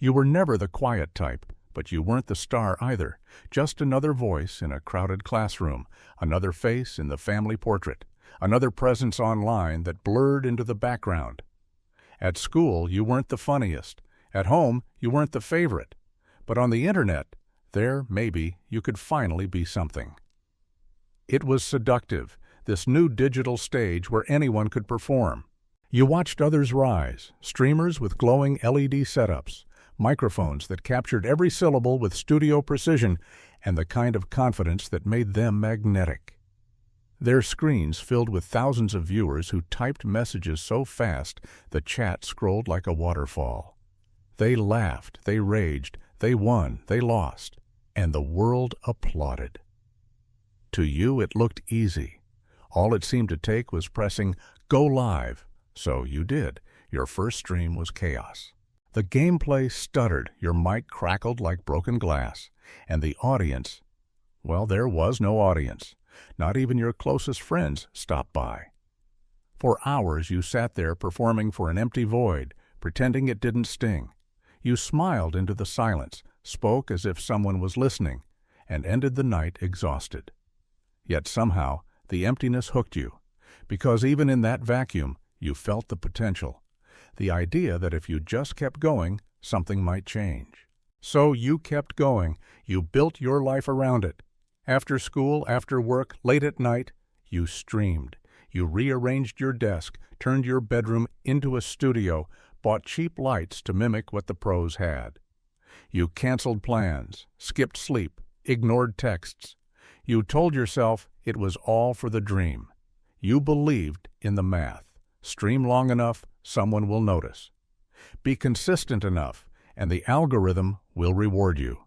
You were never the quiet type, but you weren't the star either. Just another voice in a crowded classroom, another face in the family portrait, another presence online that blurred into the background. At school, you weren't the funniest. At home, you weren't the favorite. But on the internet, there, maybe, you could finally be something. It was seductive, this new digital stage where anyone could perform. You watched others rise, streamers with glowing LED setups, microphones that captured every syllable with studio precision, and the kind of confidence that made them magnetic. Their screens filled with thousands of viewers who typed messages so fast the chat scrolled like a waterfall. They laughed, they raged, they won, they lost, and the world applauded. To you it looked easy. All it seemed to take was pressing "Go Live." So you did. Your first stream was chaos. The gameplay stuttered, your mic crackled like broken glass, and the audience, well, there was no audience. Not even your closest friends stopped by. For hours you sat there performing for an empty void, pretending it didn't sting. You smiled into the silence, spoke as if someone was listening, and ended the night exhausted. Yet somehow, the emptiness hooked you, because even in that vacuum, you felt the potential, the idea that if you just kept going, something might change. So you kept going. You built your life around it. After school, after work, late at night, you streamed. You rearranged your desk, turned your bedroom into a studio, bought cheap lights to mimic what the pros had. You canceled plans, skipped sleep, ignored texts. You told yourself it was all for the dream. You believed in the math. Stream long enough, someone will notice. Be consistent enough, and the algorithm will reward you.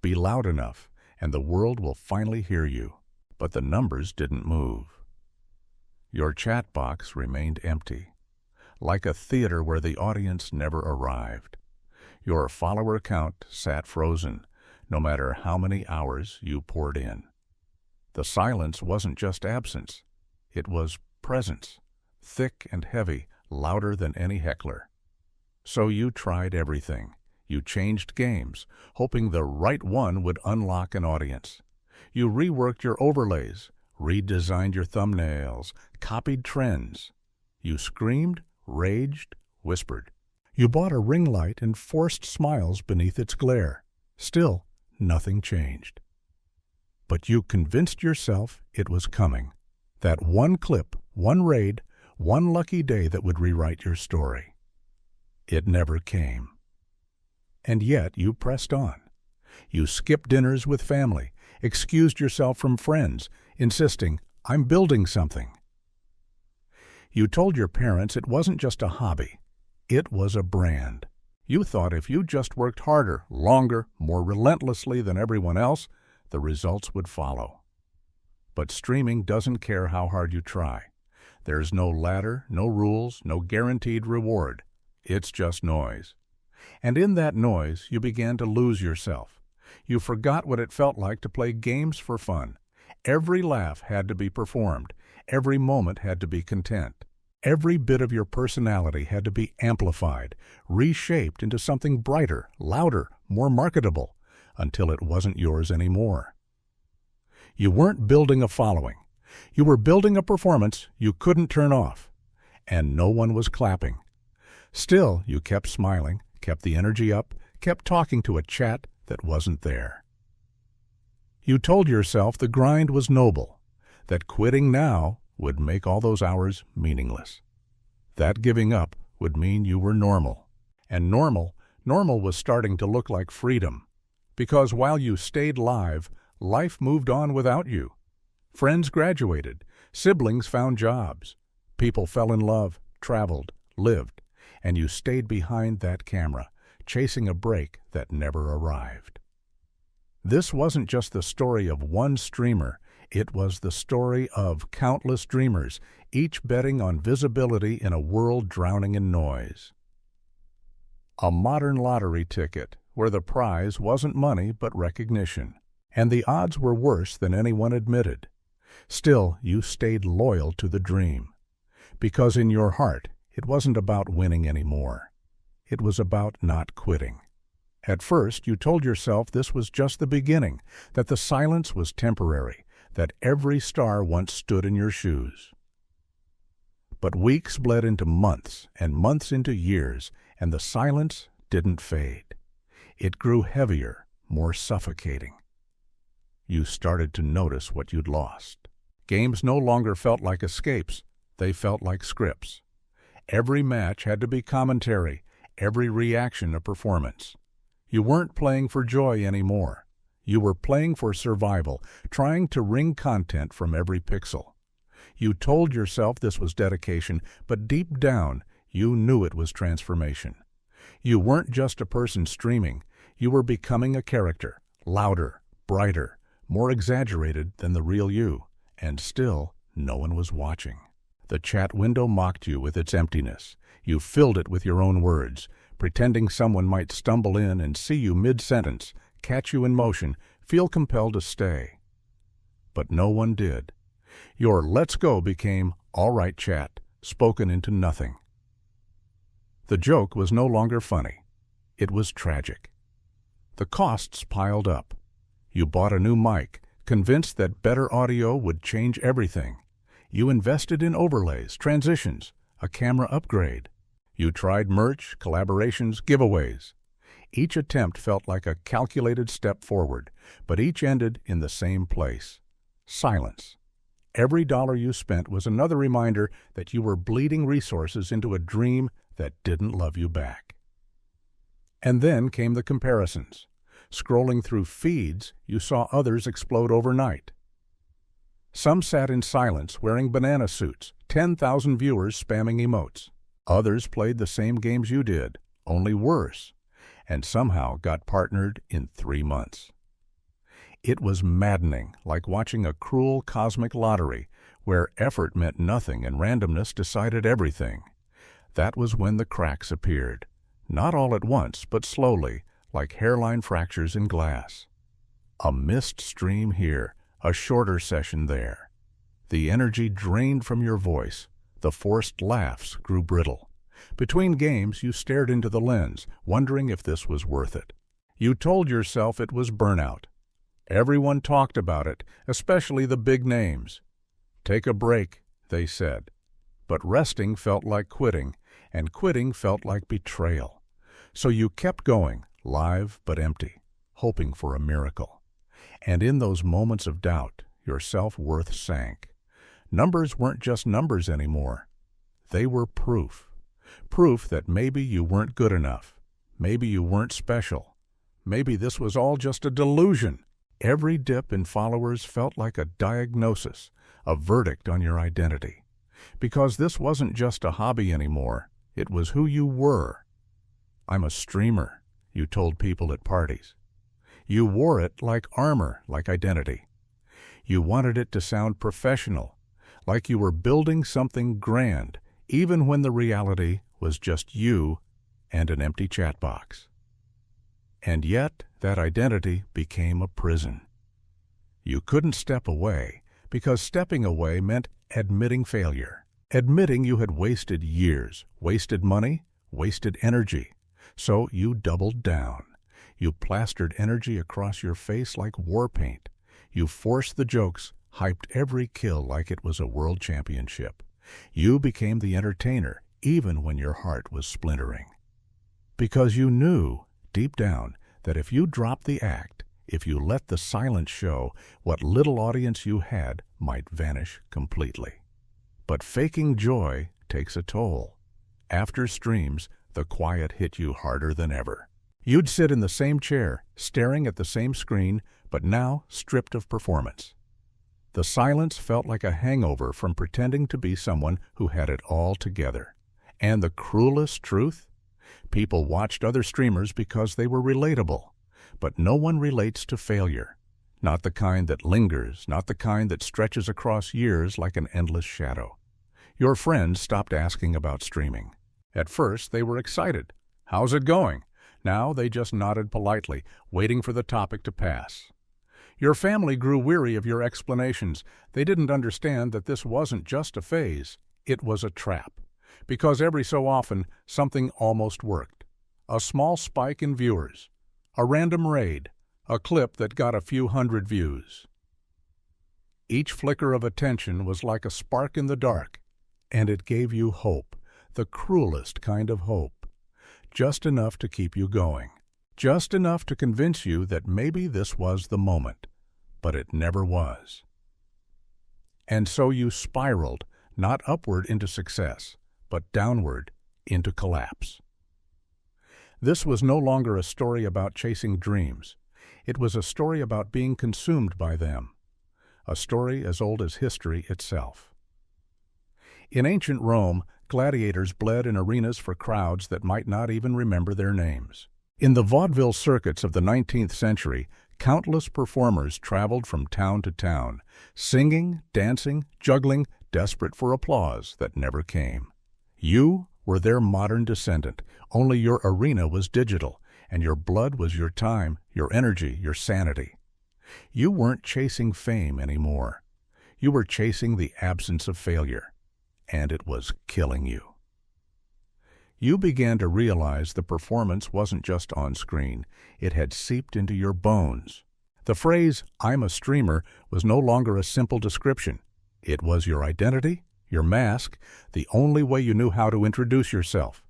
Be loud enough, and the world will finally hear you. But the numbers didn't move. Your chat box remained empty, like a theater where the audience never arrived. Your follower count sat frozen, no matter how many hours you poured in. The silence wasn't just absence, it was presence, thick and heavy, louder than any heckler. So you tried everything. You changed games, hoping the right one would unlock an audience. You reworked your overlays, redesigned your thumbnails, copied trends. You screamed, raged, whispered. You bought a ring light and forced smiles beneath its glare. Still, nothing changed. But you convinced yourself it was coming. That one clip, one raid, one lucky day that would rewrite your story. It never came. And yet you pressed on. You skipped dinners with family, excused yourself from friends, insisting, "I'm building something." You told your parents it wasn't just a hobby. It was a brand. You thought if you just worked harder, longer, more relentlessly than everyone else, the results would follow. But streaming doesn't care how hard you try. There's no ladder, no rules, no guaranteed reward. It's just noise. And in that noise, you began to lose yourself. You forgot what it felt like to play games for fun. Every laugh had to be performed. Every moment had to be content. Every bit of your personality had to be amplified, reshaped into something brighter, louder, more marketable, until it wasn't yours anymore. You weren't building a following. You were building a performance you couldn't turn off. And no one was clapping. Still, you kept smiling, kept the energy up, kept talking to a chat that wasn't there. You told yourself the grind was noble, that quitting now would make all those hours meaningless. That giving up would mean you were normal. And normal was starting to look like freedom. Because while you stayed live, life moved on without you. Friends graduated, siblings found jobs, people fell in love, traveled, lived, and you stayed behind that camera, chasing a break that never arrived. This wasn't just the story of one streamer, it was the story of countless dreamers, each betting on visibility in a world drowning in noise. A modern lottery ticket, where the prize wasn't money but recognition, and the odds were worse than anyone admitted. Still, you stayed loyal to the dream, because in your heart, it wasn't about winning anymore. It was about not quitting. At first, you told yourself this was just the beginning, that the silence was temporary, that every star once stood in your shoes. But weeks bled into months, and months into years, and the silence didn't fade. It grew heavier, more suffocating. You started to notice what you'd lost. Games no longer felt like escapes, they felt like scripts. Every match had to be commentary, every reaction a performance. You weren't playing for joy anymore. You were playing for survival, trying to wring content from every pixel. You told yourself this was dedication, but deep down, you knew it was transformation. You weren't just a person streaming, you were becoming a character, louder, brighter, more exaggerated than the real you, and still, no one was watching. The chat window mocked you with its emptiness. You filled it with your own words, pretending someone might stumble in and see you mid-sentence, catch you in motion, feel compelled to stay. But no one did. Your "let's go" became "all right, chat," spoken into nothing. The joke was no longer funny. It was tragic. The costs piled up. You bought a new mic, convinced that better audio would change everything. You invested in overlays, transitions, a camera upgrade. You tried merch, collaborations, giveaways. Each attempt felt like a calculated step forward, but each ended in the same place: silence. Every dollar you spent was another reminder that you were bleeding resources into a dream that didn't love you back. And then came the comparisons. Scrolling through feeds, you saw others explode overnight. Some sat in silence wearing banana suits, 10,000 viewers spamming emotes. Others played the same games you did, only worse, and somehow got partnered in 3 months. It was maddening, like watching a cruel cosmic lottery where effort meant nothing and randomness decided everything. That was when the cracks appeared. Not all at once, but slowly, like hairline fractures in glass. A missed stream here, a shorter session there. The energy drained from your voice. The forced laughs grew brittle. Between games, you stared into the lens, wondering if this was worth it. You told yourself it was burnout. Everyone talked about it, especially the big names. Take a break, they said. But resting felt like quitting, and quitting felt like betrayal. So you kept going, live but empty, hoping for a miracle. And in those moments of doubt, your self-worth sank. Numbers weren't just numbers anymore. They were proof. Proof that maybe you weren't good enough. Maybe you weren't special. Maybe this was all just a delusion. Every dip in followers felt like a diagnosis, a verdict on your identity. Because this wasn't just a hobby anymore, it was who you were. "I'm a streamer," you told people at parties. You wore it like armor, like identity. You wanted it to sound professional, like you were building something grand, even when the reality was just you and an empty chat box. And yet, that identity became a prison. You couldn't step away, because stepping away meant admitting failure, admitting you had wasted years, wasted money, wasted energy. So you doubled down. You plastered energy across your face like war paint. You forced the jokes, hyped every kill like it was a world championship. You became the entertainer, even when your heart was splintering. Because you knew, deep down, that if you dropped the act, if you let the silence show, what little audience you had might vanish completely. But faking joy takes a toll. After streams, the quiet hit you harder than ever. You'd sit in the same chair, staring at the same screen, but now stripped of performance. The silence felt like a hangover from pretending to be someone who had it all together. And the cruelest truth? People watched other streamers because they were relatable. But no one relates to failure. Not the kind that lingers, not the kind that stretches across years like an endless shadow. Your friends stopped asking about streaming. At first, they were excited. "How's it going?" Now they just nodded politely, waiting for the topic to pass. Your family grew weary of your explanations. They didn't understand that this wasn't just a phase, it was a trap. Because every so often, something almost worked. A small spike in viewers. a random raid, a clip that got a few hundred views. Each flicker of attention was like a spark in the dark, and it gave you hope, the cruelest kind of hope. Just enough to keep you going. Just enough to convince you that maybe this was the moment, but it never was. And so you spiraled, not upward into success, but downward into collapse. This was no longer a story about chasing dreams. It was a story about being consumed by them, a story as old as history itself. In ancient Rome, gladiators bled in arenas for crowds that might not even remember their names. In the vaudeville circuits of the 19th century, countless performers traveled from town to town, singing, dancing, juggling, desperate for applause that never came. You were their modern descendant, only your arena was digital, and your blood was your time, your energy, your sanity. You weren't chasing fame anymore. You were chasing the absence of failure, and it was killing you. You began to realize the performance wasn't just on screen, it had seeped into your bones. The phrase, "I'm a streamer," was no longer a simple description. It was your identity, your mask, the only way you knew how to introduce yourself.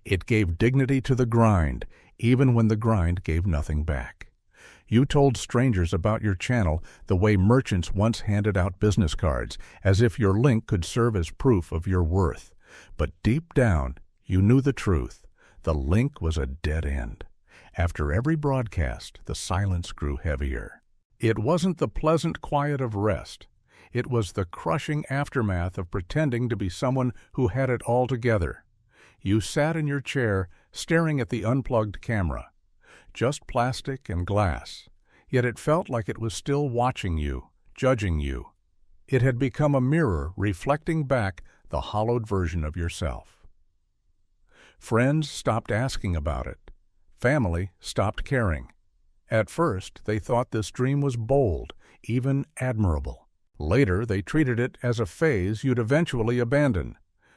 It gave dignity to the grind, even when the grind gave nothing back. You told strangers about your channel the way merchants once handed out business cards, as if your link could serve as proof of your worth. But deep down, you knew the truth. The link was a dead end. After every broadcast, the silence grew heavier. It wasn't the pleasant quiet of rest. It was the crushing aftermath of pretending to be someone who had it all together. You sat in your chair, staring at the unplugged camera. Just plastic and glass. Yet it felt like it was still watching you, judging you. It had become a mirror reflecting back the hollowed version of yourself. Friends stopped asking about it. Family stopped caring. At first, they thought this dream was bold, even admirable. Later, they treated it as a phase you'd eventually abandon.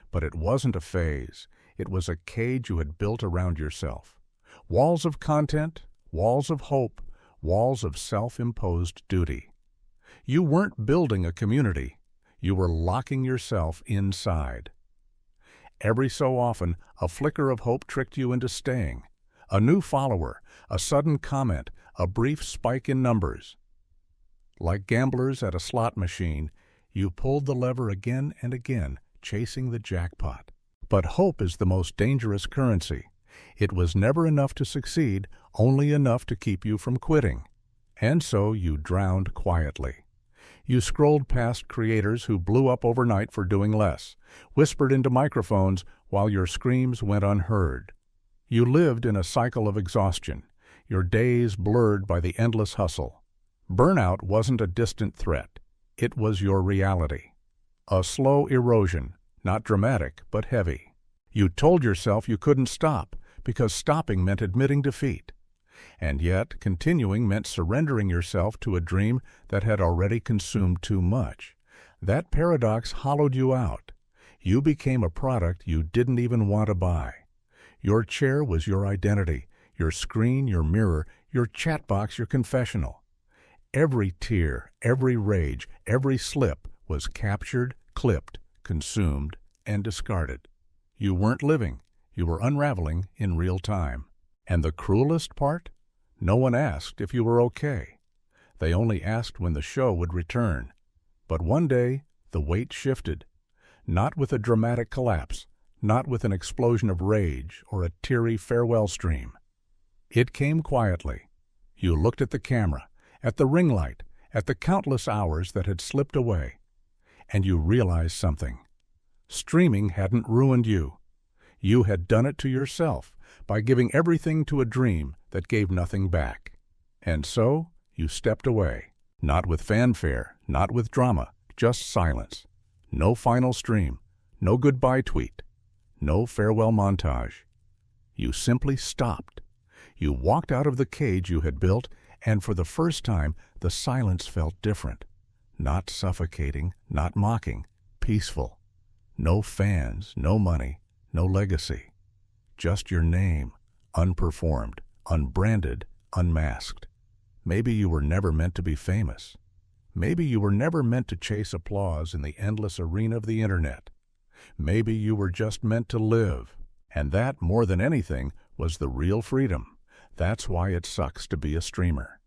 But it wasn't a phase. It was a cage you had built around yourself. Walls of content, walls of hope, walls of self-imposed duty. You weren't building a community. You were locking yourself inside. Every so often, a flicker of hope tricked you into staying. A new follower, a sudden comment, a brief spike in numbers. Like gamblers at a slot machine, you pulled the lever again and again, chasing the jackpot. But hope is the most dangerous currency. It was never enough to succeed, only enough to keep you from quitting. And so you drowned quietly. You scrolled past creators who blew up overnight for doing less, whispered into microphones while your screams went unheard. You lived in a cycle of exhaustion, your days blurred by the endless hustle. Burnout wasn't a distant threat. It was your reality. A slow erosion, not dramatic, but heavy. You told yourself you couldn't stop, because stopping meant admitting defeat. And yet, continuing meant surrendering yourself to a dream that had already consumed too much. That paradox hollowed you out. You became a product you didn't even want to buy. Your chair was your identity, your screen your mirror, your chat box your confessional. Every tear, every rage, every slip was captured, clipped, consumed, and discarded. You weren't living. You were unraveling in real time. And the cruelest part? No one asked if you were okay. They only asked when the show would return. But one day, the weight shifted. Not with a dramatic collapse, not with an explosion of rage or a teary farewell stream. It came quietly. You looked at the camera, at the ring light, at the countless hours that had slipped away, and you realized something. Streaming hadn't ruined you. You had done it to yourself by giving everything to a dream that gave nothing back. And so you stepped away, not with fanfare, not with drama, just silence. No final stream, no goodbye tweet, no farewell montage. You simply stopped. You walked out of the cage you had built, and for the first time, the silence felt different. Not suffocating, not mocking, peaceful. No fans, no money, no legacy. Just your name, unperformed, unbranded, unmasked. Maybe you were never meant to be famous. Maybe you were never meant to chase applause in the endless arena of the internet. Maybe you were just meant to live. And that, more than anything, was the real freedom. That's why it sucks to be a streamer.